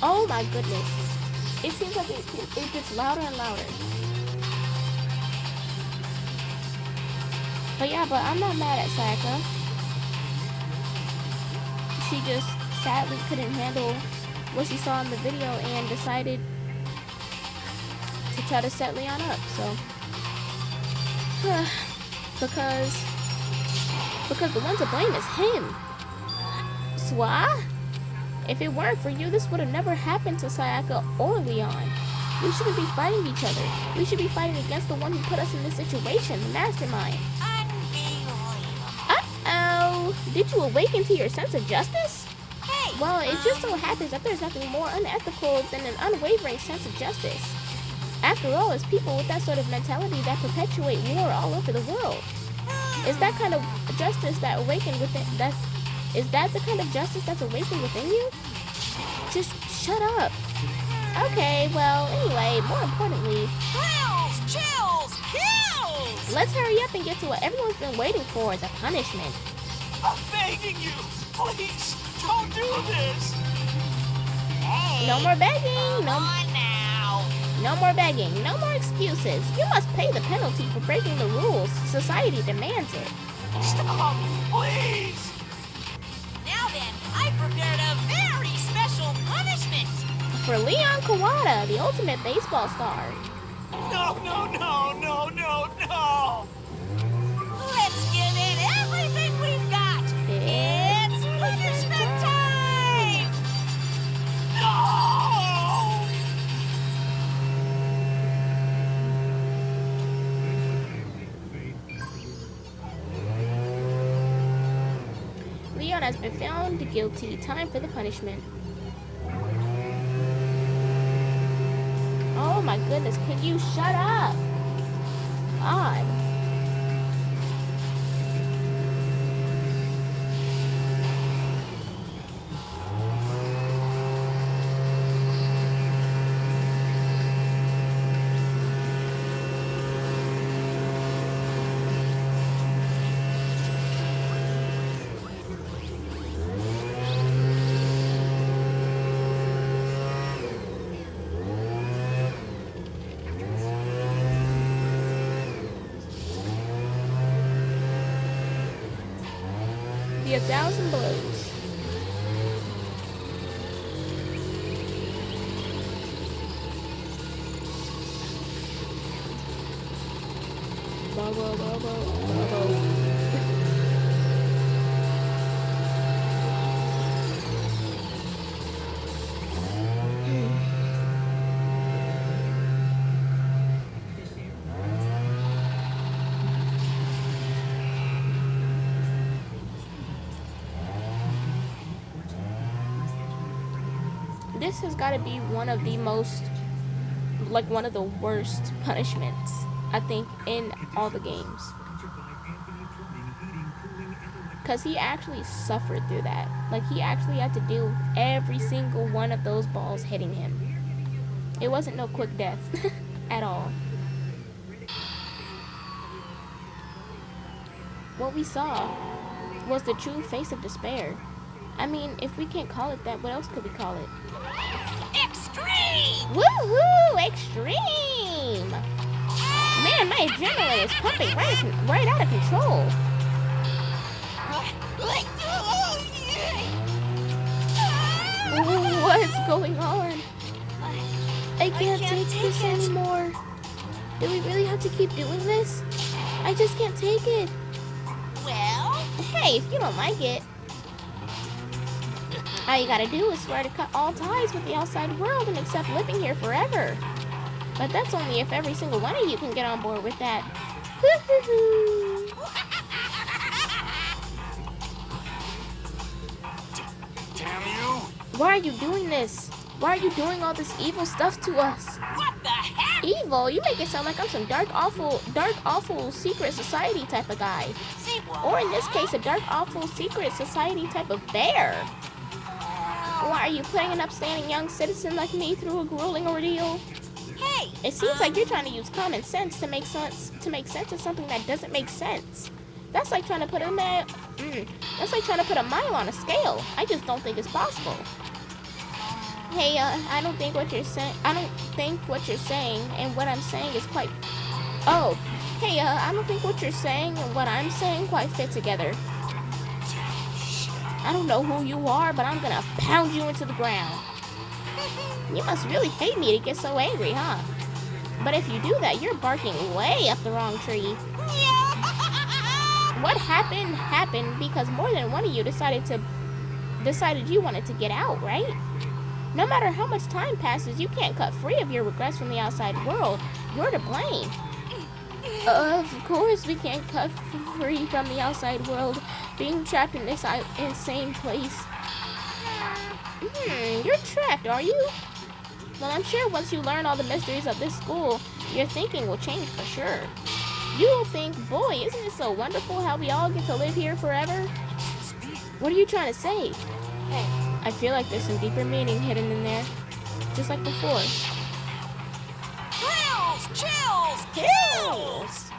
Oh my goodness. It seems like it gets louder and louder. But yeah, I'm not mad at Sayaka. She just sadly couldn't handle what she saw in the video and decided to try to set Leon up, so. because the one to blame is him. Swa? If it weren't for you, this would have never happened to Sayaka or Leon. We shouldn't be fighting each other. We should be fighting against the one who put us in this situation, the mastermind. Uh-oh! Did you awaken to your sense of justice? Hey! Well, it just so happens that there's nothing more unethical than an unwavering sense of justice. After all, it's people with that sort of mentality that perpetuate war all over the world. Is that kind of justice that awakened within is that the kind of justice that's awakened within you? Just shut up. Okay, well, anyway, more importantly, Chills! Kills! let's hurry up and get to what everyone's been waiting for, the punishment. I'm begging you! Please, don't do this! Hey! No more begging, Come on now! no more begging, no more excuses. You must pay the penalty for breaking the rules. Society demands it. Stop, please! Now then, I prepared a very special punishment! For Leon Kawada, the ultimate baseball star. No! Let's give it everything we've got! It's punishment time! No! Leon has been found guilty. Time for the punishment. Oh my goodness, could you shut up? God. The 1,000 blows. This has got to be one of the most, like, one of the worst punishments, I think, in all the games. Because he actually suffered through that. Like, he actually had to deal with every single one of those balls hitting him. It wasn't no quick death at all. What we saw was the true face of despair. I mean, if we can't call it that, what else could we call it? Extreme! Woohoo! Extreme! Man, my adrenaline is pumping right out of control. What's going on? I can't take this anymore. Do we really have to keep doing this? I just can't take it. Well, Hey, if you don't like it, all you gotta do is swear to cut all ties with the outside world and accept living here forever. But that's only if every single one of you can get on board with that. Damn you! Why are you doing this? Why are you doing all this evil stuff to us? what the heck? Evil? You make it sound like I'm some dark, awful secret society type of guy. Say what? Or in this case, a dark, awful secret society type of bear. Why are you putting an upstanding young citizen like me through a grueling ordeal? Hey! It seems like you're trying to use common sense to make sense of something that doesn't make sense. That's like trying to put a mile on a scale. I just don't think it's possible. Hey, I don't think what you're saying. I don't think what you're saying and what I'm saying is quite. Oh, hey, I don't think what you're saying and what I'm saying quite fit together. I don't know who you are, but I'm gonna pound you into the ground. You must really hate me to get so angry, huh? But if you do that, you're barking way up the wrong tree. What happened because more than one of you decided you wanted to get out, right? No matter how much time passes, you can't cut free of your regrets from the outside world. You're to blame. Of course we can't cut free from the outside world, being trapped in this insane place. You're trapped, are you? Well, I'm sure once you learn all the mysteries of this school, your thinking will change for sure. You will think, boy, isn't it so wonderful how we all get to live here forever? What are you trying to say? Hey, I feel like there's some deeper meaning hidden in there. Just like before. Chills!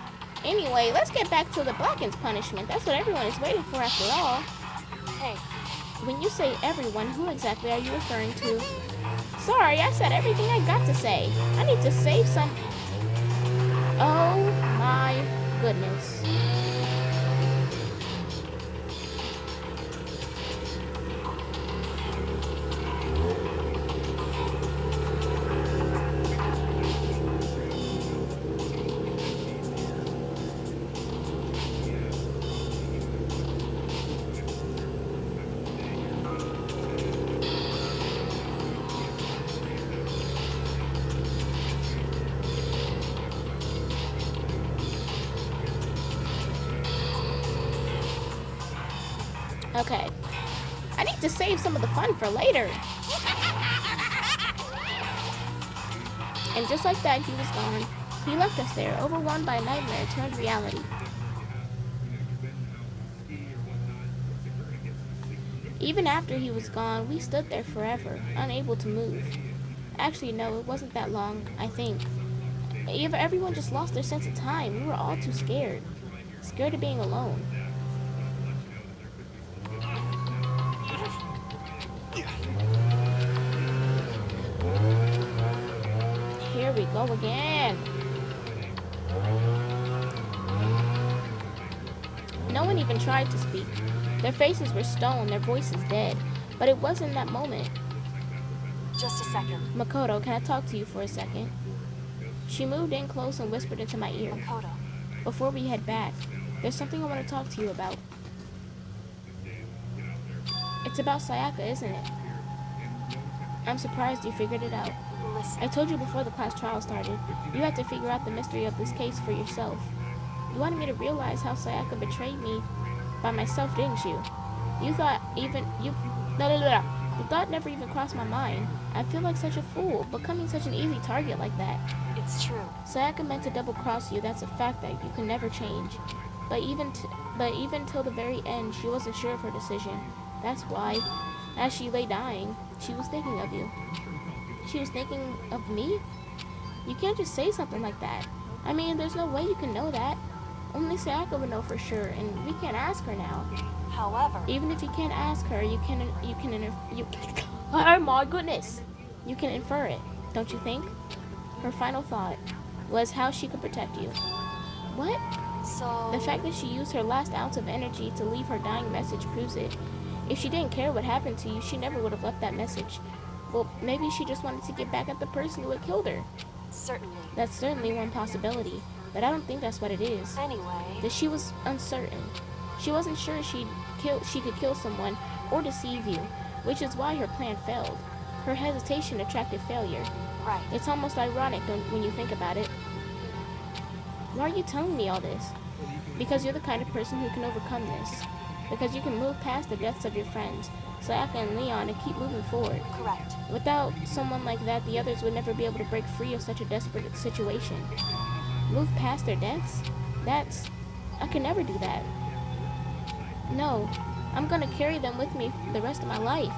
Anyway, let's get back to the Blacken's punishment. That's what everyone is waiting for after all. hey, When you say everyone, who exactly are you referring to? Sorry, I said everything I got to say. I need to save some... Oh my goodness. Okay. I need to save some of the fun for later. And just like that, he was gone. He left us there, overwhelmed by a nightmare turned reality. Even after he was gone, we stood there forever, unable to move. Actually, no, it wasn't that long, I think. Everyone just lost their sense of time. We were all too scared. Scared of being alone. Here we go again. No one even tried to speak. Their faces were stone, their voices dead. But it wasn't that moment. just a second. Makoto, can I talk to you for a second? She moved in close and whispered into my ear. Makoto. Before we head back, there's something I want to talk to you about. It's about Sayaka, isn't it? I'm surprised you figured it out. Listen. I told you before the class trial started, you had to figure out the mystery of this case for yourself. You wanted me to realize how Sayaka betrayed me by myself, didn't you? You thought the thought never even crossed my mind. I feel like such a fool, becoming such an easy target like that. It's true. Sayaka meant to double-cross you. That's a fact that you can never change. But even till the very end, she wasn't sure of her decision. That's why, as she lay dying, she was thinking of you. She was thinking of me? You can't just say something like that. I mean, there's no way you can know that. Only Sayaka would know for sure, and we can't ask her now. However, Even if you can't ask her, oh my goodness! You can infer it, don't you think? Her final thought was how she could protect you. What? so The fact that she used her last ounce of energy to leave her dying message proves it. If she didn't care what happened to you, she never would have left that message. Well, maybe she just wanted to get back at the person who had killed her. certainly. That's certainly one possibility, but I don't think that's what it is. Anyway, That she was uncertain. She wasn't sure she could kill someone or deceive you, which is why her plan failed. Her hesitation attracted failure. right. It's almost ironic when you think about it. Why are you telling me all this? Because you're the kind of person who can overcome this. Because you can move past the deaths of your friends, Sayaka and Leon, and keep moving forward. Correct. Without someone like that, the others would never be able to break free of such a desperate situation. Move past their deaths? I can never do that. No, I'm gonna carry them with me the rest of my life.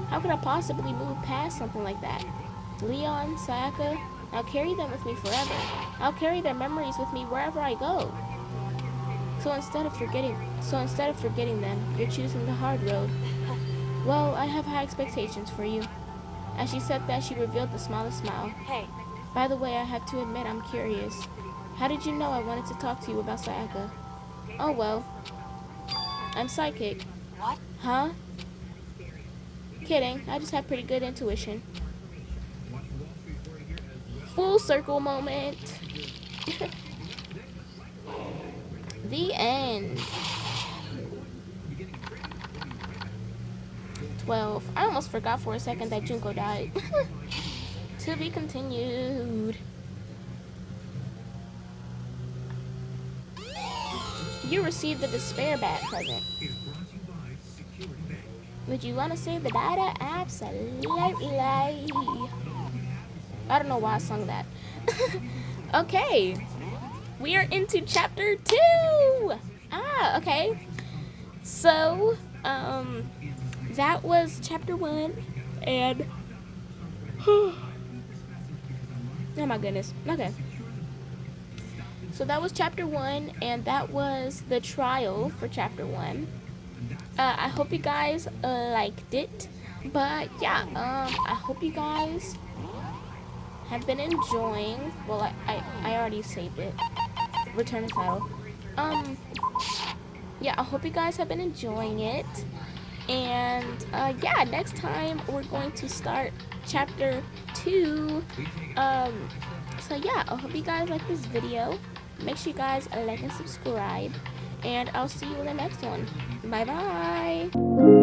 How could I possibly move past something like that? Leon, Sayaka, I'll carry them with me forever. I'll carry their memories with me wherever I go. So instead of forgetting them, you're choosing the hard road. Well, I have high expectations for you. As she said that, she revealed the smallest smile. Hey, By the way, I have to admit I'm curious. How did you know I wanted to talk to you about Sayaka? Oh well. I'm psychic. What? Huh? Kidding. I just have pretty good intuition. Full circle moment. The end. 12. I almost forgot for a second that Junko died. To be continued. You received the Despair Bat present. Would you want to save the data? Absolutely. I don't know why I sung that. Okay. We are into chapter 2. Okay. So, that was chapter 1. And, oh my goodness. Okay. So that was chapter 1, and that was the trial for chapter 1. I hope you guys liked it. But yeah, I hope you guys have been enjoying. Well, I already saved it. Return the title. Yeah, I hope you guys have been enjoying it. And yeah, next time we're going to start chapter 2. So yeah, I hope you guys like this video. Make sure you guys like and subscribe. And I'll see you in the next one. Bye bye.